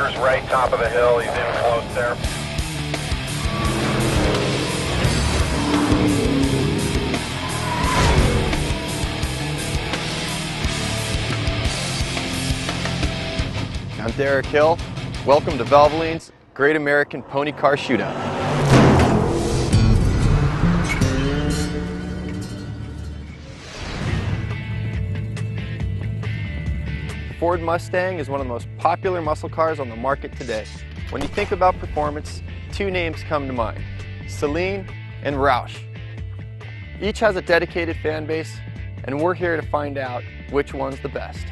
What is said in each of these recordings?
quarters right, top of the hill. He's in close there. I'm Derek Hill. Welcome to Valvoline's Great American Pony Car Shootout. Ford Mustang is one of the most popular muscle cars on the market today. When you think about performance, two names come to mind: Saleen and Roush. Each has a dedicated fan base, and we're here to find out which one's the best.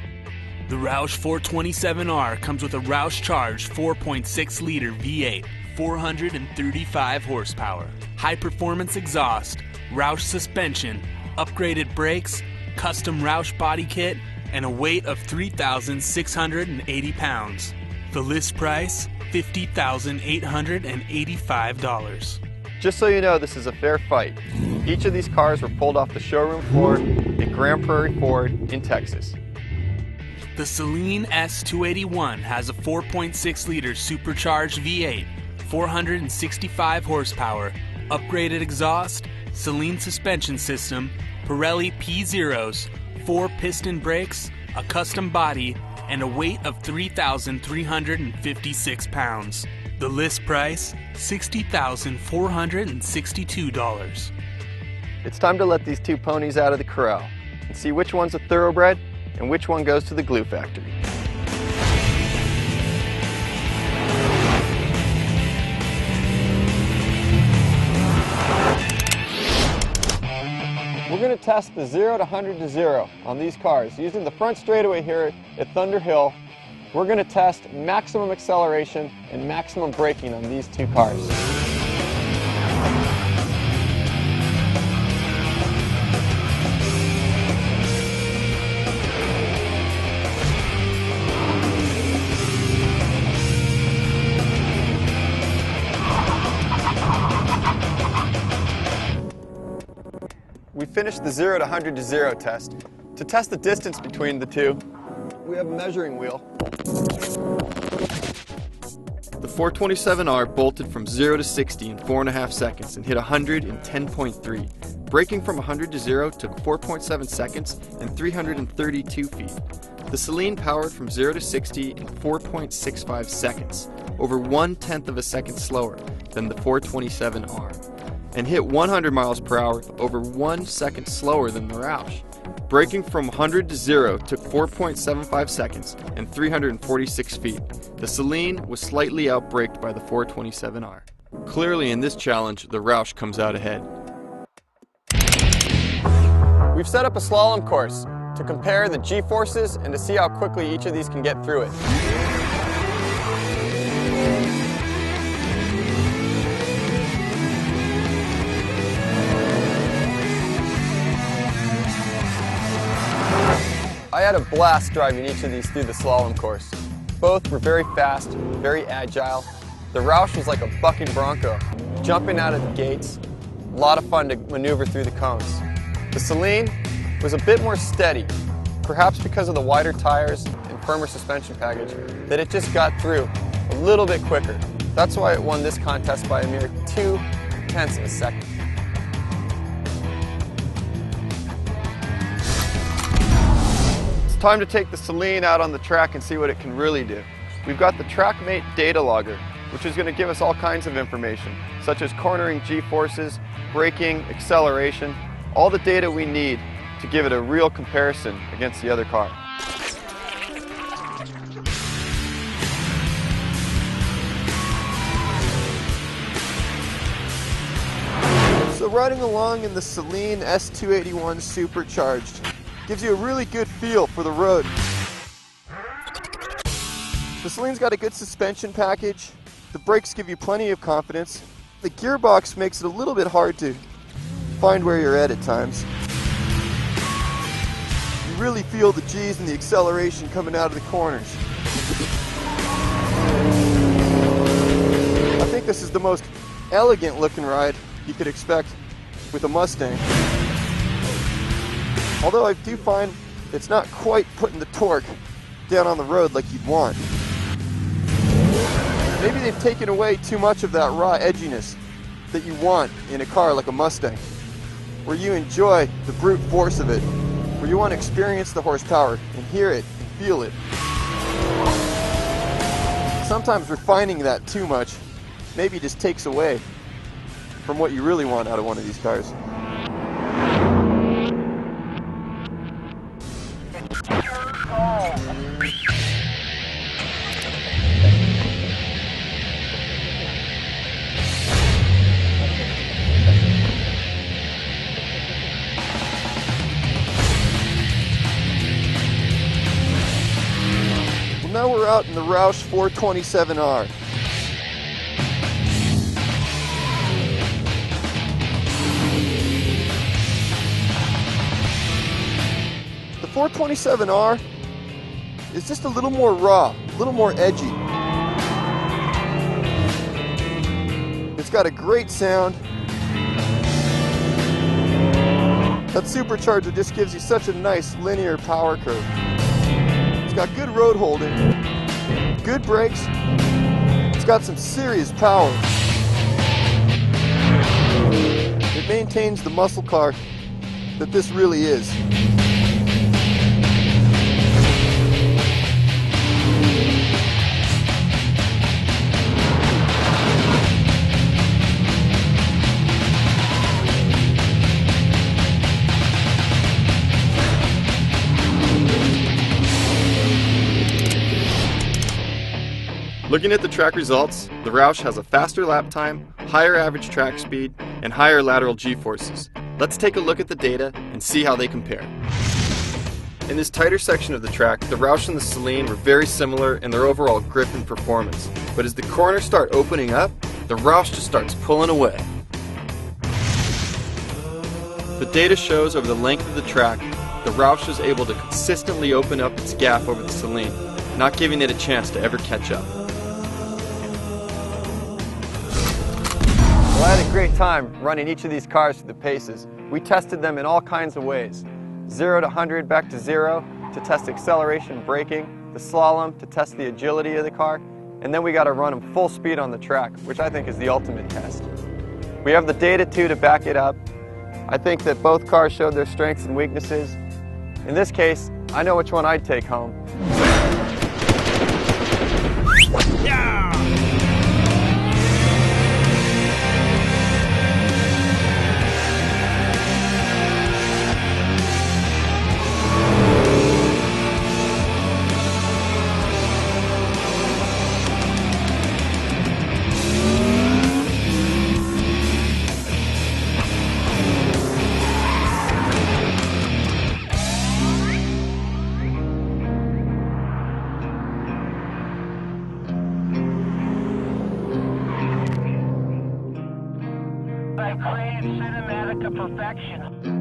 The Roush 427R comes with a Roush Charge 4.6-liter V8, 435 horsepower, high-performance exhaust, Roush suspension, upgraded brakes, custom Roush body kit, and a weight of 3,680 pounds. The list price, $50,885. Just so you know, this is a fair fight. Each of these cars were pulled off the showroom floor at Grand Prairie Ford in Texas. The Saleen S281 has a 4.6-liter supercharged V8, 465 horsepower, upgraded exhaust, Saleen suspension system, Pirelli P-Zeros, 4 piston brakes, a custom body, and a weight of 3,356 pounds. The list price, $60,462. It's time to let these two ponies out of the corral and see which one's a thoroughbred and which one goes to the glue factory. We're going to test the 0 to 100 to 0 on these cars. Using the front straightaway here at Thunder Hill, we're going to test maximum acceleration and maximum braking on these two cars. We finished the 0 to 100 to 0 test. To test the distance between the two, we have a measuring wheel. The 427R bolted from 0 to 60 in 4.5 seconds and hit 100 in 10.3. Braking from 100 to 0 took 4.7 seconds and 332 feet. The Saleen powered from 0 to 60 in 4.65 seconds, over 1/10 of a second slower than the 427R, and hit 100 miles per hour over 1 second slower than the Roush. Braking from 100 to 0 took 4.75 seconds and 346 feet. The Saleen was slightly outbraked by the 427R. Clearly in this challenge, the Roush comes out ahead. We've set up a slalom course to compare the G-forces and to see how quickly each of these can get through it. I had a blast driving each of these through the slalom course. Both were very fast, very agile. The Roush was like a bucking bronco, jumping out of the gates. A lot of fun to maneuver through the cones. The Saleen was a bit more steady, perhaps because of the wider tires and firmer suspension package, that it just got through a little bit quicker. That's why it won this contest by a mere 0.2 of a second. Time to take the Saleen out on the track and see what it can really do. We've got the TrackMate data logger, which is going to give us all kinds of information, such as cornering G-forces, braking, acceleration, all the data we need to give it a real comparison against the other car. So riding along in the Saleen S281 Supercharged gives you a really good feel for the road. The Saleen's got a good suspension package. The brakes give you plenty of confidence. The gearbox makes it a little bit hard to find where you're at times. You really feel the G's and the acceleration coming out of the corners. I think this is the most elegant looking ride you could expect with a Mustang. Although I do find it's not quite putting the torque down on the road like you'd want. Maybe they've taken away too much of that raw edginess that you want in a car like a Mustang, where you enjoy the brute force of it, where you want to experience the horsepower and hear it and feel it. Sometimes refining that too much maybe just takes away from what you really want out of one of these cars. Now we're out in the Roush 427R. The 427R is just a little more raw, a little more edgy. It's got a great sound. That supercharger just gives you such a nice linear power curve. It's got good road holding, good brakes, it's got some serious power. It maintains the muscle car that this really is. Looking at the track results, the Roush has a faster lap time, higher average track speed, and higher lateral G-forces. Let's take a look at the data and see how they compare. In this tighter section of the track, the Roush and the Saleen were very similar in their overall grip and performance, but as the corners start opening up, the Roush just starts pulling away. The data shows over the length of the track, the Roush was able to consistently open up its gap over the Saleen, not giving it a chance to ever catch up. Well, I had a great time running each of these cars through the paces. We tested them in all kinds of ways. 0 to 100 back to 0 to test acceleration and braking, the slalom to test the agility of the car, and then we got to run them full speed on the track, which I think is the ultimate test. We have the data too to back it up. I think that both cars showed their strengths and weaknesses. In this case, I know which one I'd take home. Yeah! I crave cinematic perfection.